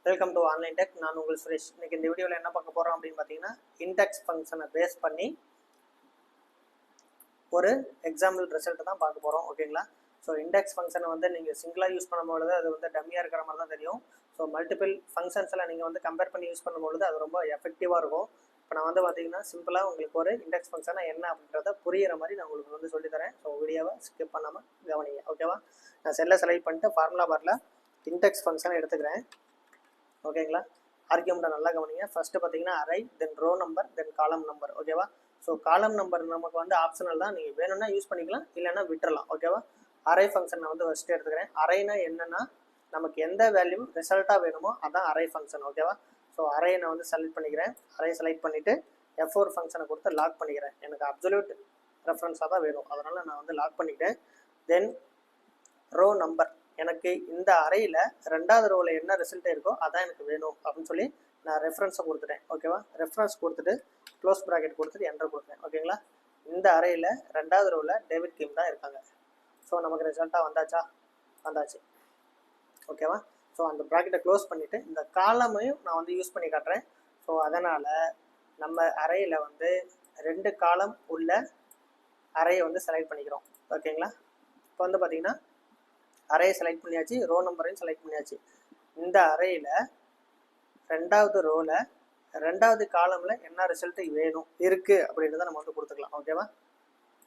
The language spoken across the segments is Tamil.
Welcome to online tech. நான் உங்கள் சுரேஷ். இன்னைக்கு இந்த வீடியோவில் என்ன பார்க்க போகிறோம் அப்படின்னு பார்த்தீங்கன்னா, இன்டெக்ஸ் ஃபங்க்ஷனை பேஸ் பண்ணி ஒரு எக்ஸாம்பிள் ரிசல்ட் தான் பார்க்க போகிறோம். ஓகேங்களா? ஸோ இன்டெக்ஸ் ஃபங்க்ஷனை வந்து நீங்கள் சிங்கிளாக யூஸ் பண்ணும்பொழுது அது வந்து டம்மியாக இருக்கிற மாதிரி தான் தெரியும். ஸோ மல்டிபிள் ஃபங்க்ஷன்ஸில் நீங்கள் வந்து கம்பேர் பண்ணி யூஸ் பண்ணும்பொழுது அது ரொம்ப எஃபெக்டிவாக இருக்கும். இப்போ நான் வந்து பார்த்தீங்கன்னா சிம்பிளாக உங்களுக்கு ஒரு இன்டெக்ஸ் ஃபங்க்ஷனை என்ன அப்படின்றத புரியிற மாதிரி நான் உங்களுக்கு வந்து சொல்லித்தரேன். ஸோ வீடியோவை ஸ்கிப் பண்ணாமல் கவனிங்க. ஓகேவா? நான் செல்லை செலக்ட் பண்ணிட்டு ஃபார்முலா பாரில் இன்டெக்ஸ் ஃபங்க்ஷனை எடுத்துக்கிறேன். ஓகேங்களா? ஆர்கியூமெண்ட்டை நல்லா கவனிங்க. ஃபஸ்ட்டு பார்த்தீங்கன்னா அரை, தென் ரோ நம்பர், தென் காலம் நம்பர். ஓகேவா? ஸோ காலம் நம்பர் நமக்கு வந்து ஆப்ஷனல் தான். நீங்கள் வேணும்னா யூஸ் பண்ணிக்கலாம், இல்லைன்னா விட்டுறலாம். ஓகேவா? அரை ஃபங்க்ஷன் நான் வந்து ஃபஸ்ட்டு எடுத்துக்கிறேன். அரைனா என்னென்னா நமக்கு எந்த வேல்யூ ரிசல்ட்டாக வேணுமோ அதான் அரை ஃபங்க்ஷன். ஓகேவா? ஸோ அரையை நான் வந்து செலக்ட் பண்ணிக்கிறேன். அரையை செலக்ட் பண்ணிவிட்டு F4 ஃபங்க்ஷனை கொடுத்து லாக் பண்ணிக்கிறேன். எனக்கு அப்சல்யூட் ரெஃபரன்ஸாக தான் வேணும், அதனால் நான் வந்து லாக் பண்ணிக்கிட்டேன். தென் ரோ நம்பர், எனக்கு இந்த அறையில் ரெண்டாவது ரோவில் என்ன ரிசல்ட் இருக்கோ அதான் எனக்கு வேணும் அப்படின்னு சொல்லி நான் ரெஃபரன்ஸை கொடுத்துட்டேன். ஓகேவா? ரெஃபரன்ஸ் கொடுத்துட்டு க்ளோஸ் ப்ராக்கெட் கொடுத்துட்டு என்டர் கொடுத்தேன். ஓகேங்களா? இந்த அறையில் ரெண்டாவது ரோவில் டேவிட் கிம் தான் இருக்காங்க. ஸோ நமக்கு ரிசல்ட்டாக வந்தாச்சா? வந்தாச்சு. ஓகேவா? ஸோ அந்த ப்ராக்கெட்டை க்ளோஸ் பண்ணிவிட்டு இந்த காலமையும் நான் வந்து யூஸ் பண்ணி காட்டுறேன். ஸோ அதனால் நம்ம அறையில் வந்து 2 காலம் உள்ள அறையை வந்து செலக்ட் பண்ணிக்கிறோம். ஓகேங்களா? இப்போ வந்து பார்த்திங்கன்னா அறையை செலக்ட் பண்ணியாச்சு, ரோ நம்பரையும் செலக்ட் பண்ணியாச்சு. இந்த அறையில் ரெண்டாவது ரோவில் ரெண்டாவது காலமில் என்ன ரிசல்ட்டு வேணும் இருக்குது அப்படின்றத நம்ம வந்து கொடுத்துக்கலாம். ஓகேவா?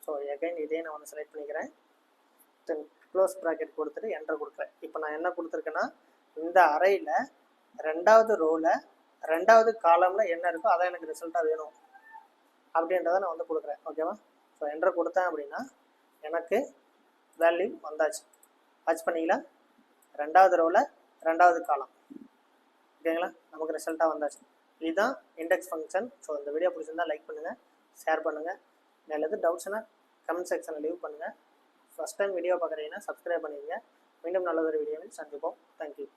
ஸோ எகைன் இதே நான் வந்து செலக்ட் பண்ணிக்கிறேன். தென் க்ளோஸ் ப்ராக்கெட் கொடுத்துட்டு என்டர் கொடுக்குறேன். இப்போ நான் என்ன கொடுத்துருக்கேன்னா இந்த அறையில் ரெண்டாவது ரோவில் ரெண்டாவது காலமில் என்ன இருக்கோ அதான் எனக்கு ரிசல்ட்டாக வேணும் அப்படின்றத நான் வந்து கொடுக்குறேன். ஓகேவா? ஸோ என்டர் கொடுத்தேன் அப்படின்னா எனக்கு வேல்யூ வந்தாச்சு. வாட்ச் பண்ணிங்களா? ரெண்டாவது ரோவில் ரெண்டாவது காலம். ஓகேங்களா? நமக்கு ரிசல்ட்டாக வந்தாச்சு. இதுதான் இன்டெக்ஸ் ஃபங்க்ஷன். ஸோ இந்த வீடியோ பிடிச்சிருந்தால் லைக் பண்ணுங்கள், ஷேர் பண்ணுங்கள். மேலே எது டவுட்ஸ்னால் கமெண்ட் செக்ஷனில் லீவ் பண்ணுங்கள். ஃபஸ்ட் டைம் வீடியோ பார்க்குறீங்கன்னா சப்ஸ்கிரைப் பண்ணிடுங்க. மீண்டும் நல்ல ஒரு வீடியோவில் சந்திப்போம். தேங்க்யூ.